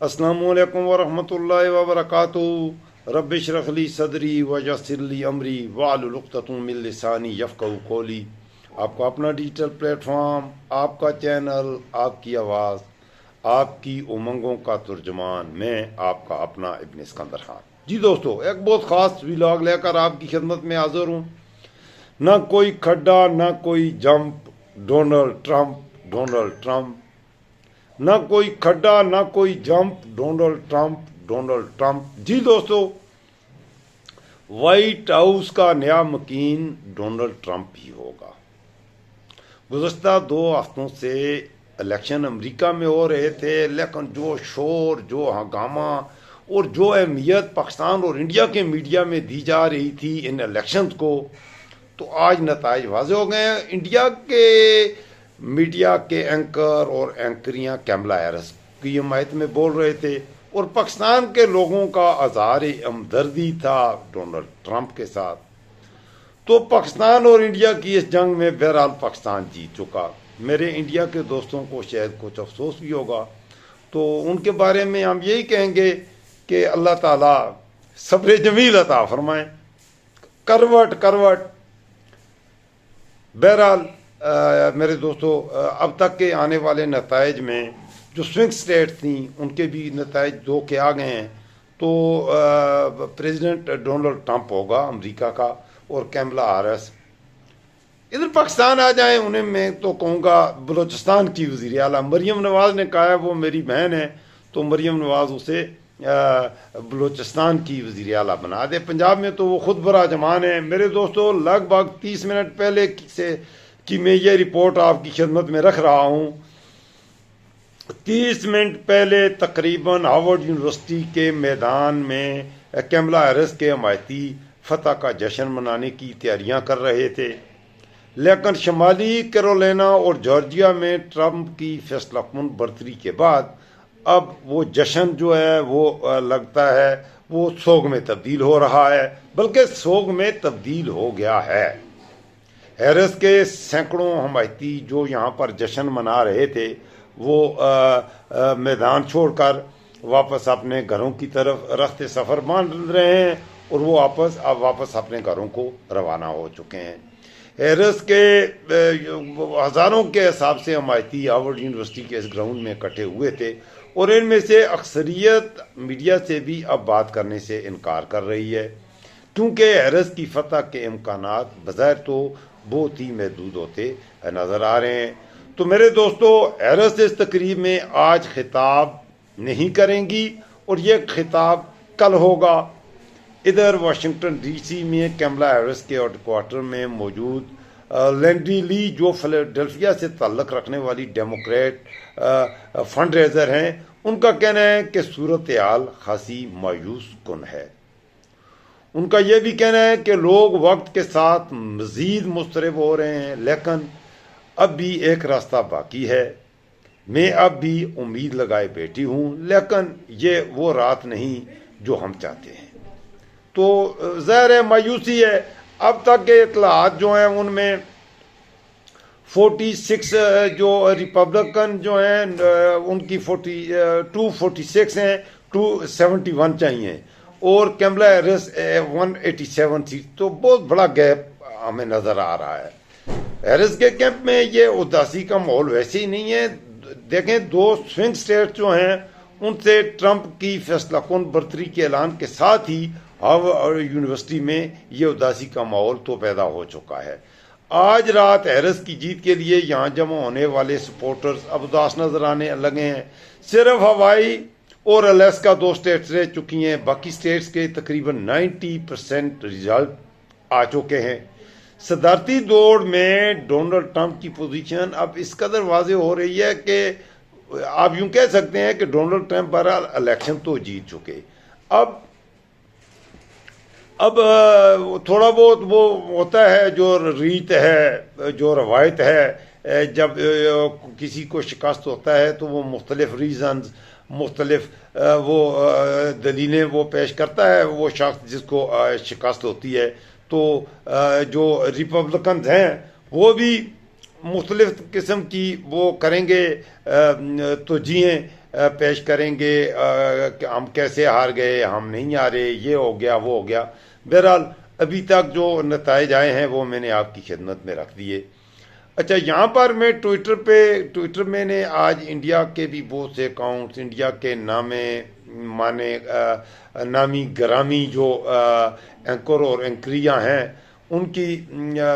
अस्सलामुअलैकुम वरहमतुल्लाहि वबरकातुहू। रब्बिश इश्रह ली सदरी वयस्सिर ली अमरी वाहलुल उक़दतम मिन लिसानी यफ़क़हू क़ौली। आपका अपना डिजिटल प्लेटफॉर्म, आपका चैनल, आपकी आवाज़, आपकी उमंगों का तर्जुमान, मैं आपका अपना इब्न सिकंदर खान। जी दोस्तों, एक बहुत ख़ास व्लॉग लेकर आपकी खिदमत में हाज़िर हूँ। ना कोई खड्डा, ना कोई jump, Donald Trump, Donald Trump. ना कोई खड्डा, ना कोई jump, Donald Trump, Donald Trump. जी दोस्तों, व्हाइट हाउस का नया मकीन डोनाल्ड ट्रंप ही होगा। गुज़श्ता 2 हफ्तों से इलेक्शन अमेरिका में हो रहे थे, लेकिन जो शोर, जो हंगामा और जो अहमियत पाकिस्तान और इंडिया के मीडिया में दी जा रही थी इन इलेक्शंस को, तो आज नताइज वाज़े हो गए हैं। इंडिया के मीडिया के एंकर और एंकरियां कैमला हैरिस की हमायत में बोल रहे थे और पाकिस्तान के लोगों का अज़हार हमदर्दी था डोनाल्ड ट्रंप के साथ। तो पाकिस्तान और इंडिया की इस जंग में बहरहाल पाकिस्तान जीत चुका। मेरे इंडिया के दोस्तों को शायद कुछ अफसोस भी होगा, तो उनके बारे में हम यही कहेंगे कि अल्लाह ताला सब्र जमील अता फरमाए। करवट करवट। बहरहाल मेरे दोस्तों, अब तक के आने वाले नताइज में जो स्विंग स्टेट थी उनके भी नताइज 2 के आ गए हैं। तो प्रेसिडेंट डोनाल्ड ट्रंप होगा अमेरिका का और कैमला हैरिस। इधर पाकिस्तान आ जाए, उन्हें मैं तो कहूँगा बलूचिस्तान की वज़ीर आला मरीम नवाज़ ने कहा है वो मेरी बहन है, तो मरीम नवाज़ उसे बलूचिस्तान की वज़ीर आला बना दे। पंजाब में तो वो खुद बरा जमान है। मेरे दोस्तों, लगभग 30 मिनट पहले से कि मैं ये रिपोर्ट आपकी खिदमत में रख रहा हूँ, 30 मिनट पहले तकरीबन हार्वर्ड यूनिवर्सिटी के मैदान में कैमला हैरिस के हमायती फतह का जश्न मनाने की तैयारियां कर रहे थे, लेकिन शमाली कैरोलिना और जॉर्जिया में ट्रंप की फैसलाकुन बरतरी के बाद अब वो जश्न जो है वो लगता है वो सोग में तब्दील हो रहा है, बल्कि सोग में तब्दील हो गया है। हैरिस के सैकड़ों हमायती जो यहाँ पर जश्न मना रहे थे वो मैदान छोड़कर वापस अपने घरों की तरफ रखते सफ़र मान रहे हैं और वो अब वापस अपने घरों को रवाना हो चुके हैं। हैरिस के हज़ारों के हिसाब से हमायती हार्वर्ड यूनिवर्सिटी के इस ग्राउंड में इकट्ठे हुए थे और इनमें से अक्सरियत मीडिया से भी अब बात करने से इनकार कर रही है, क्योंकि हैरिस की फतह के इम्कानात बज़ाहिर तो बहुत ही महदूद होते नज़र आ रहे हैं। तो मेरे दोस्तों, हैरिस इस तकरीब में आज खिताब नहीं करेंगी और ये खिताब कल होगा। इधर वाशिंगटन डीसी में कैमला हैरिस के हेडक्वार्टर में मौजूद लैंडी ली, जो फिलाडेल्फिया से ताल्लुक़ रखने वाली डेमोक्रेट फंड रेजर हैं, उनका कहना है कि सूरत हाल खासी मायूस कुन है। उनका यह भी कहना है कि लोग वक्त के साथ मज़ीद मुस्तरब हो रहे हैं, लेकिन अब भी एक रास्ता बाकी है। मैं अब भी उम्मीद लगाए बैठी हूँ, लेकिन ये वो रात नहीं जो हम चाहते हैं। तो ज़ाहिर है मायूसी है। अब तक के इतलात जो हैं उनमें 46 जो रिपब्लिकन जो हैं उनकी 246 हैं, 271 चाहिए और कैमला हैरिस 187 थी। तो बहुत बड़ा गैप हमें नज़र आ रहा है। हैरिस के कैंप में ये उदासी का माहौल वैसे ही नहीं है। देखें, 2 स्विंग स्टेट जो हैं उनसे ट्रंप की फैसलाकुन बरतरी के ऐलान के साथ ही हार्वर्ड यूनिवर्सिटी में ये उदासी का माहौल तो पैदा हो चुका है। आज रात हैरिस की जीत के लिए यहाँ जमा होने वाले सपोर्टर्स अब उदास नजर आने लगे हैं। सिर्फ हवाई और अलास्का 2 स्टेट्स रह चुकी हैं, बाकी स्टेट्स के तकरीबन 90% रिजल्ट आ चुके हैं। सदारती दौड़ में डोनाल्ड ट्रंप की पोजीशन अब इस कदर वाज़े हो रही है कि आप यूं कह सकते हैं कि डोनाल्ड ट्रंप बहरहाल इलेक्शन तो जीत चुके। अब थोड़ा बहुत वो होता है जो रीत है, जो रवायत है, जब किसी को शिकस्त होता है तो वो मुख्तलिफ रीज़न्स, मुख्तलिफ वो दलीलें वो पेश करता है वो शख्स जिसको शिकस्त होती है। तो जो रिपब्लिकन हैं वो भी मुख्तलिफ किस्म की वो करेंगे तो जिए पेश करेंगे कि हम कैसे हार गए, हम नहीं हारे, ये हो गया वो हो गया। बहरहाल अभी तक जो नताइज आए हैं वो मैंने आपकी खिदमत में रख दिए। अच्छा, यहाँ पर मैं ट्विटर मैंने आज इंडिया के भी बहुत से अकाउंट्स, इंडिया के नामी ग्रामी जो एंकर और एंकरियाँ हैं उनकी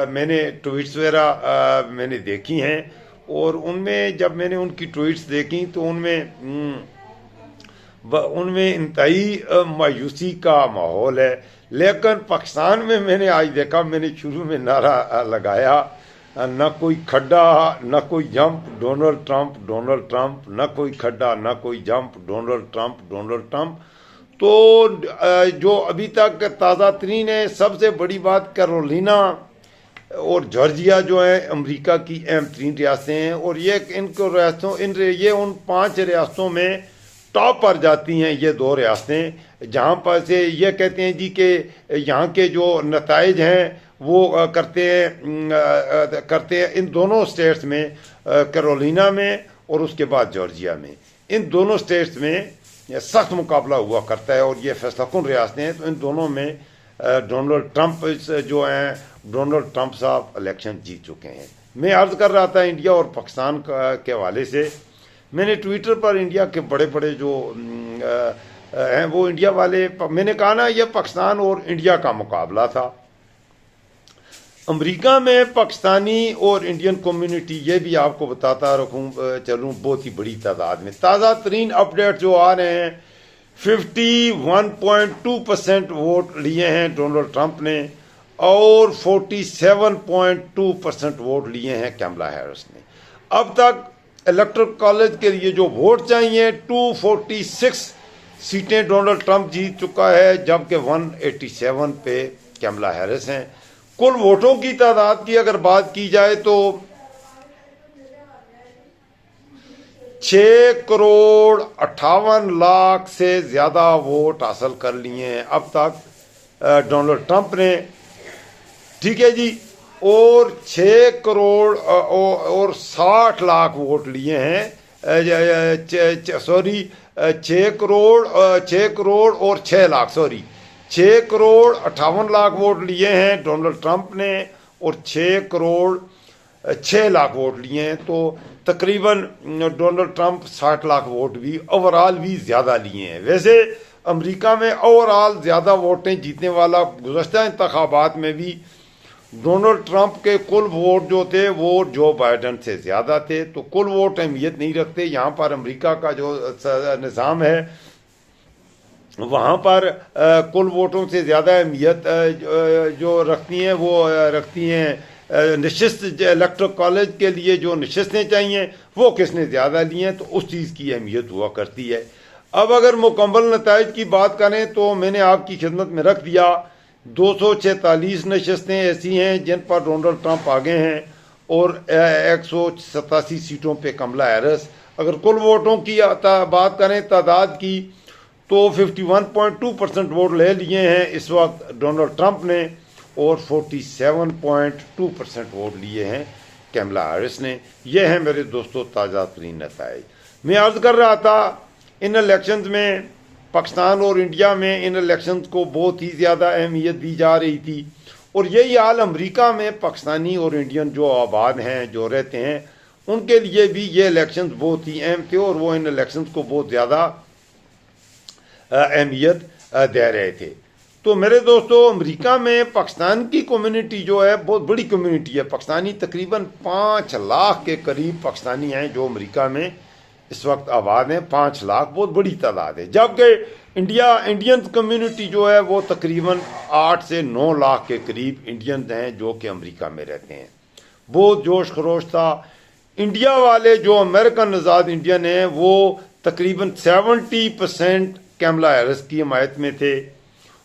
मैंने ट्वीट्स वगैरह मैंने देखी हैं, और उनमें जब मैंने उनकी ट्वीट्स देखी तो उनमें इंतहाई मायूसी का माहौल है। लेकिन पाकिस्तान में मैंने आज देखा, मैंने शुरू में नारा लगाया, न कोई खड्डा न कोई jump, Donald Trump Donald Trump, न कोई खड्डा न कोई jump, Donald Trump Donald Trump. तो जो अभी तक ताज़ा तरीन है, सबसे बड़ी बात कैरोलिना और जॉर्जिया जो है अमेरिका की अहम तरीन रियासतें हैं, और ये ये उन 5 रियासतों में टॉप पर जाती हैं। ये 2 रियासतें जहाँ पर से ये कहते हैं जी कि यहाँ के जो नताइज हैं वो करते हैं इन दोनों स्टेट्स में, कैरोलिना में और उसके बाद जॉर्जिया में, इन दोनों स्टेट्स में सख्त मुकाबला हुआ करता है, और ये फैसलाकुन रियासतें हैं। तो इन दोनों में डोनाल्ड ट्रंप जो हैं, डोनाल्ड ट्रंप साहब इलेक्शन जीत चुके हैं। मैं अर्ज़ कर रहा था इंडिया और पाकिस्तान के हवाले से, मैंने ट्विटर पर इंडिया के बड़े बड़े जो हैं वो इंडिया वाले, मैंने कहा ना ये पाकिस्तान और इंडिया का मुकाबला था। अमेरिका में पाकिस्तानी और इंडियन कम्युनिटी, ये भी आपको बताता चलूँ बहुत ही बड़ी तादाद में, ताज़ा तरीन अपडेट जो आ रहे हैं, 51.2% वोट लिए हैं डोनाल्ड ट्रंप ने, और 47.2% वोट लिए हैं कमला हैरिस ने। अब तक इलेक्टोरल कॉलेज के लिए जो वोट चाहिए, 246 सीटें डोनाल्ड ट्रंप जीत चुका है, जबकि 187 पे कमला हैरिस हैं। कुल वोटों की तादाद की अगर बात की जाए तो 6,58,00,000 से ज्यादा वोट हासिल कर लिए हैं अब तक डोनाल्ड ट्रंप ने, ठीक है जी, और 6,60,00,000 वोट लिए हैं, 6,58,00,000 वोट लिए हैं डोनाल्ड ट्रंप ने, और 6,06,00,000 वोट लिए हैं। तो तकरीबन डोनाल्ड ट्रंप 60,00,000 वोट भी ओवरऑल भी ज़्यादा लिए हैं। वैसे अमेरिका में ओवरऑल ज़्यादा वोटें जीतने वाला गुज़श्ता इंतखाबात में भी डोनाल्ड ट्रंप के कुल वोट जो थे वो जो बाइडन से ज़्यादा थे। तो कुल वोट अहमियत नहीं रखते। यहाँ पर अमेरिका का जो निज़ाम है वहाँ पर कुल वोटों से ज़्यादा अहमियत जो रखती हैं वो रखती हैं नशिस्त इलेक्टोरल कॉलेज के लिए जो नशिस्तें चाहिए वो किसने ज़्यादा ली हैं, तो उस चीज़ की अहमियत हुआ करती है। अब अगर मुकम्मल नताइज की बात करें तो मैंने आपकी खिदमत में रख दिया 246 नशिस्तें ऐसी हैं जिन पर डोनाल्ड ट्रंप आगे हैं, और 187 सीटों पे कमला हैरिस। अगर कुल वोटों की बात करें तादाद की तो 51.2% वोट ले लिए हैं इस वक्त डोनाल्ड ट्रंप ने, और 47.2% वोट लिए हैं कमला हैरिस ने। यह है मेरे दोस्तों ताज़ा तरीन नताइज। मैं अर्ज़ कर रहा था इन इलेक्शंस में पाकिस्तान और इंडिया में इन इलेक्शंस को बहुत ही ज़्यादा अहमियत दी जा रही थी, और यही हाल अमेरिका में पाकिस्तानी और इंडियन जो आबाद हैं जो रहते हैं उनके लिए भी ये इलेक्शंस बहुत ही अहम थे, और वो इन इलेक्शंस को बहुत ज़्यादा अहमियत दे रहे थे। तो मेरे दोस्तों अमेरिका में पाकिस्तान की कम्युनिटी जो है बहुत बड़ी कम्युनिटी है। पाकिस्तानी तकरीबन 5 लाख के करीब पाकिस्तानी हैं जो अमेरिका में इस वक्त आबाद हैं। 5 लाख बहुत बड़ी तादाद है, जबकि इंडियन कम्युनिटी जो है वो तकरीबन 8 से 9 लाख के करीब इंडियन हैं जो कि अमेरिका में रहते हैं। बहुत जोश खरोश था। इंडिया वाले जो अमेरिकन आज़ाद इंडियन हैं वो तकरीबन 70% कमला हैरिस की हमायत में थे,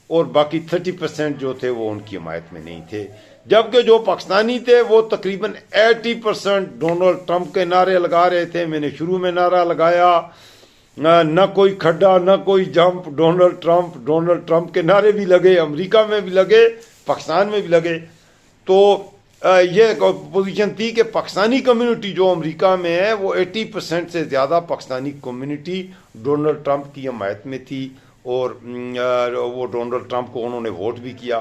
और बाकी 30% जो थे वो उनकी हमायत में नहीं थे। जबकि जो पाकिस्तानी थे वो तकरीबन 80% डोनाल्ड ट्रंप के नारे लगा रहे थे। मैंने शुरू में नारा लगाया न कोई खड्डा न कोई जंप, डोनाल्ड ट्रंप के नारे भी लगे, अमेरिका में भी लगे, पाकिस्तान में भी लगे। तो ये पोजीशन थी कि पाकिस्तानी कम्युनिटी जो अमेरिका में है वो 80% से ज़्यादा पाकिस्तानी कम्युनिटी डोनाल्ड ट्रंप की हमायत में थी और वो डोनाल्ड ट्रंप को उन्होंने वोट भी किया।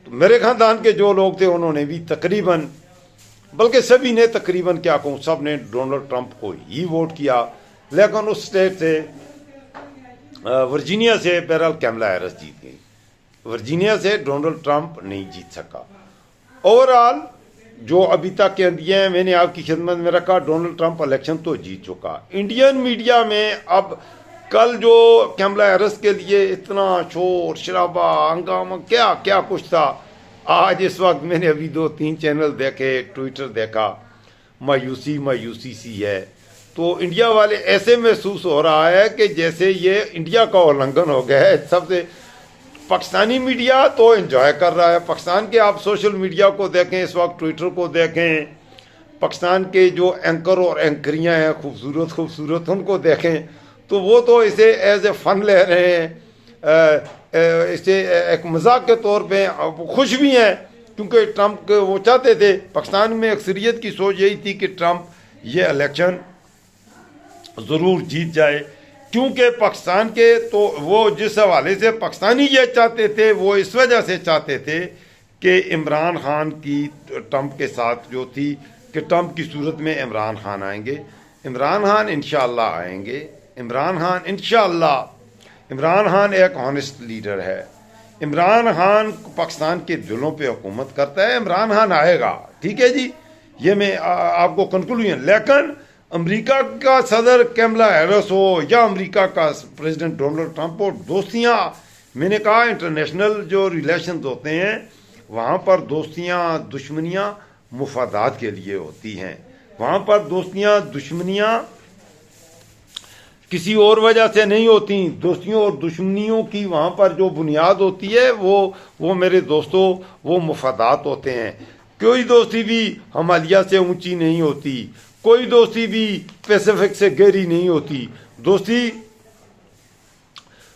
तो मेरे ख़ानदान के जो लोग थे उन्होंने भी तकरीबन, बल्कि सभी ने तकरीबन क्या कहूँ, सब ने डोनाल्ड ट्रंप को ही वोट किया। लेकिन उस स्टेट से वर्जीनिया से बहरहाल कैमला हैरिस जीत गई, वर्जीनिया से डोनाल्ड ट्रंप नहीं जीत सका। ओवरऑल जो अभी तक के दिए हैं मैंने आपकी खिदमत में रखा, डोनाल्ड ट्रंप इलेक्शन तो जीत चुका। इंडियन मीडिया में अब कल जो कैमला हैरिस के लिए इतना शोर शराबा हंगामा क्या क्या कुछ था, आज इस वक्त मैंने अभी 2-3 चैनल देखे, ट्विटर देखा, मायूसी सी है। तो इंडिया वाले ऐसे महसूस हो रहा है कि जैसे ये इंडिया का उल्लंघन हो गया है। सबसे पाकिस्तानी मीडिया तो एंजॉय कर रहा है, पाकिस्तान के आप सोशल मीडिया को देखें, इस वक्त ट्विटर को देखें, पाकिस्तान के जो एंकर और एंकरियां हैं खूबसूरत उनको देखें, तो वो तो इसे एज ए फन ले रहे हैं, इसे एक मजाक के तौर पे खुश भी हैं, क्योंकि ट्रंप वो चाहते थे। पाकिस्तान में अक्सरियत की सोच यही थी कि ट्रंप ये इलेक्शन ज़रूर जीत जाए, क्योंकि पाकिस्तान के तो वो जिस हवाले से पाकिस्तानी ये चाहते थे वो इस वजह से चाहते थे कि इमरान खान की ट्रंप के साथ जो थी कि ट्रंप की सूरत में इमरान खान आएंगे, इमरान खान इंशाअल्लाह आएंगे, इमरान खान एक ऑनेस्ट लीडर है, इमरान खान पाकिस्तान के दिलों पे हुकूमत करता है, इमरान खान आएगा, ठीक है जी, ये मैं आपको कंक्लूजन। लेकिन अमेरिका का सदर कैमला हैरिस हो या अमेरिका का प्रेसिडेंट डोनाल्ड ट्रंप हो, दोस्तियां, मैंने कहा इंटरनेशनल जो रिलेशंस होते हैं वहाँ पर दोस्तियां दुश्मनियां मुफादात के लिए होती हैं, वहाँ पर दोस्तियां दुश्मनियां किसी और वजह से नहीं होती। दोस्तियों और दुश्मनियों की वहाँ पर जो बुनियाद होती है वो मेरे दोस्तों वो मुफादात होते हैं। कोई दोस्ती भी हिमालय से ऊंची नहीं होती, कोई दोस्ती भी पैसिफिक से गहरी नहीं होती।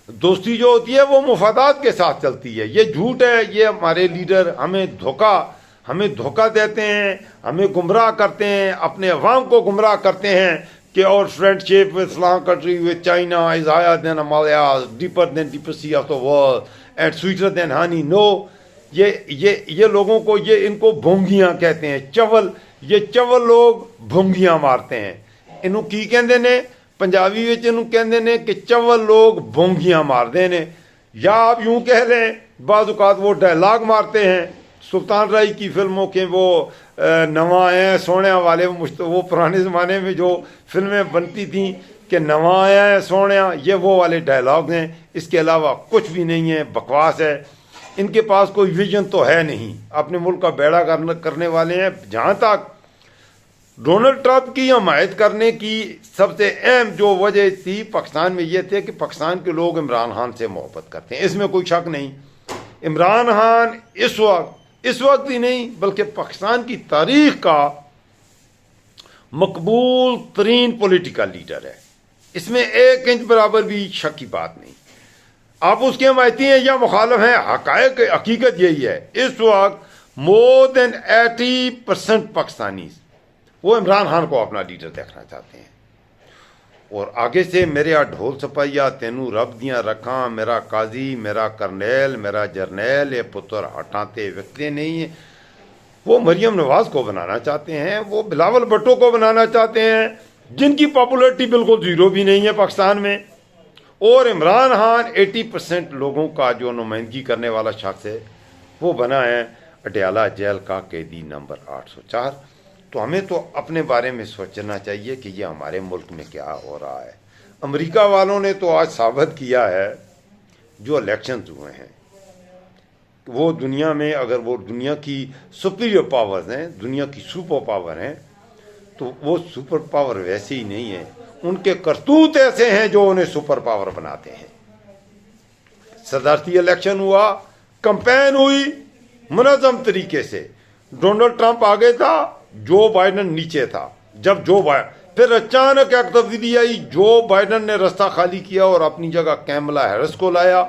दोस्ती जो होती है वो मुफादात के साथ चलती है। ये झूठ है, ये हमारे लीडर हमें धोखा देते हैं, हमें गुमराह करते हैं, अपने अवाम को गुमराह करते हैं कि और friendship with Islam country with China is higher than Himalaya, deeper than deeper sea of the world and sweeter than honey. No, ये लोगों को इनको भोंगियां कहते हैं, चवल, ये चवल लोग भोंगियां मारते हैं। इनू की कहते ने पंजाबी विच, इनू कहते ने कि चवल लोग भोंगियां मारते ने, या आप यूं कह लें बाज़ औक़ात वो डायलॉग मारते हैं। सुल्तान राय की फिल्मों के वो नवा है सोने वाले, वो पुराने ज़माने में जो फिल्में बनती थी कि नवा आया है सोने, ये वो वाले डायलॉग हैं, इसके अलावा कुछ भी नहीं है, बकवास है। इनके पास कोई विजन तो है नहीं, अपने मुल्क का बेड़ा करने वाले हैं। जहाँ तक डोनाल्ड ट्रंप की हमायत करने की सबसे अहम जो वजह थी पाकिस्तान में ये थे कि पाकिस्तान के लोग इमरान खान से मोहब्बत करते हैं, इसमें कोई शक नहीं। इमरान खान इस वक्त ही नहीं बल्कि पाकिस्तान की तारीख का मकबूल तरीन पॉलिटिकल लीडर है, इसमें 1 इंच बराबर भी शक की बात नहीं। आप उसके हमायती हैं या मुखालिफ हैं, हकीकत यही है। इस वक्त मोर देन 80% पाकिस्तानी वो इमरान खान को अपना लीडर देखना चाहते हैं। और आगे से मेरे आ ढोल सपाइया तेनू रब दियाँ रखा, मेरा काजी, मेरा करनेल, मेरा जरनेल, ये पुत्र हटाते वक्ते नहीं है। वो मरियम नवाज को बनाना चाहते हैं, वो बिलावल भुट्टो को बनाना चाहते हैं, जिनकी पॉपुलरिटी बिल्कुल ज़ीरो भी नहीं है पाकिस्तान में। और इमरान खान 80% लोगों का जो नुमाइंदगी करने वाला शख्स है, वो बना है अडयाला जेल का कैदी नंबर 804। तो हमें तो अपने बारे में सोचना चाहिए कि ये हमारे मुल्क में क्या हो रहा है। अमेरिका वालों ने तो आज साबित किया है, जो इलेक्शंस हुए हैं वो दुनिया में, अगर वो दुनिया की सुपीरियर पावर्स हैं, दुनिया की सुपर पावर हैं, तो वो सुपर पावर वैसे ही नहीं है, उनके करतूत ऐसे हैं जो उन्हें सुपर पावर बनाते हैं। सदारती इलेक्शन हुआ, कंपेन हुई मुनज़्ज़म तरीके से, डोनाल्ड ट्रंप आगे था, जो बाइडन नीचे था। जब फिर अचानक एक तब्दीली आई, जो बाइडन ने रास्ता खाली किया और अपनी जगह कैमला हैरिस को लाया।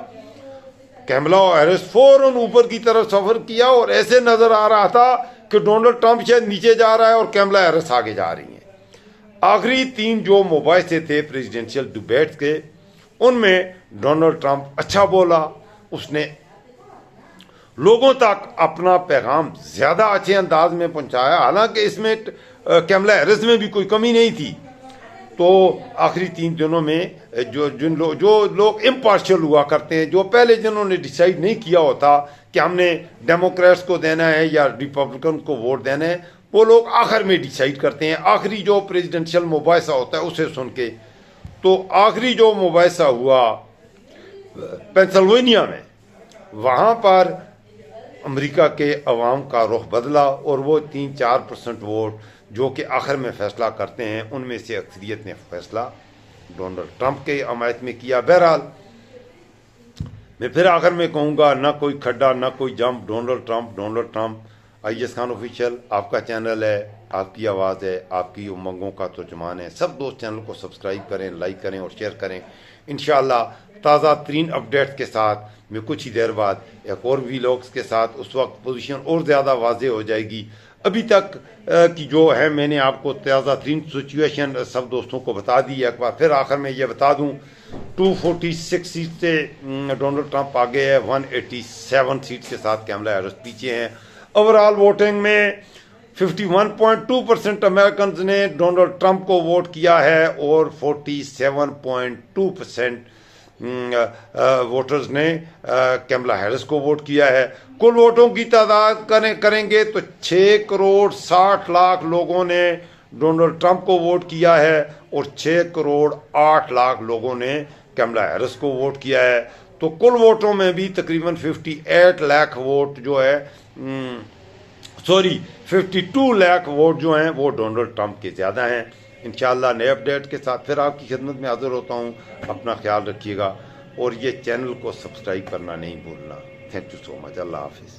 कैमला हैरिस फौरन ऊपर की तरफ सफर किया और ऐसे नजर आ रहा था कि डोनाल्ड ट्रंप शायद नीचे जा रहा है और कैमला हैरिस आगे जा रही हैं। आखिरी 3 जो मुबाहिसे थे प्रेसिडेंशियल डिबेट्स के, उनमें डोनाल्ड ट्रंप अच्छा बोला, उसने लोगों तक अपना पैगाम ज्यादा अच्छे अंदाज में पहुंचाया। हालांकि इसमें कैमला हैरिस में भी कोई कमी नहीं थी। तो आखिरी 3 दिनों में जो लोग इम्पार्शियल हुआ करते हैं, जो पहले जिन्होंने डिसाइड नहीं किया होता कि हमने डेमोक्रेट्स को देना है या रिपब्लिकन को वोट देना है, वो लोग आखिर में डिसाइड करते हैं, आखिरी जो प्रेसिडेंशियल मुबाहिसा होता है उसे सुन के। तो आखिरी जो मुबाहिसा हुआ पेंसिल्वेनिया में, वहाँ पर अमेरिका के अवाम का रुख बदला और वो 3-4% वोट जो कि आखिर में फैसला करते हैं, उनमें से अक्सरियत ने फैसला डोनाल्ड ट्रंप के हमायत में किया। बहरहाल मैं फिर आखिर में कहूँगा, ना कोई खड्डा ना कोई jump, Donald Trump. IS Khan official आपका चैनल है, आपकी आवाज़ है, आपकी उमंगों का तर्जुमान है। सब दोस्त चैनल को सब्सक्राइब करें, लाइक करें और शेयर करें। इंशाअल्लाह ताज़ा तरीन अपडेट्स के साथ मैं कुछ ही देर बाद एक और व्लॉग्स के साथ, उस वक्त पोजीशन और ज़्यादा वाज़ेह हो जाएगी। अभी तक की जो है मैंने आपको ताज़ा तरीन सिचुएशन सब दोस्तों को बता दी है। एक बार फिर आखिर में ये बता दूँ, 246 सीट से डोनाल्ड ट्रंप आगे है, 187 सीट के साथ कैमला हैरिस पीछे हैं। ओवरऑल वोटिंग में 51.2% अमेरिकन ने डोनाल्ड ट्रंप को वोट किया है और 47.2% वोटर्स ने कैमला हैरिस को वोट किया है। कुल वोटों की तादाद करेंगे तो 6 करोड़ 60 लाख लोगों ने डोनाल्ड ट्रंप को वोट किया है और 6 करोड़ 8 लाख लोगों ने कैमला हैरिस को वोट किया है। तो कुल वोटों में भी तकरीबन 58 लाख वोट जो है 52 लाख वोट जो हैं वो डोनाल्ड ट्रंप के ज़्यादा हैं। इंशाअल्लाह नए अपडेट के साथ फिर आपकी खिदमत में हाजिर होता हूँ। अपना ख्याल रखिएगा और ये चैनल को सब्सक्राइब करना नहीं भूलना। Thank you so much. अल्लाह हाफिज़।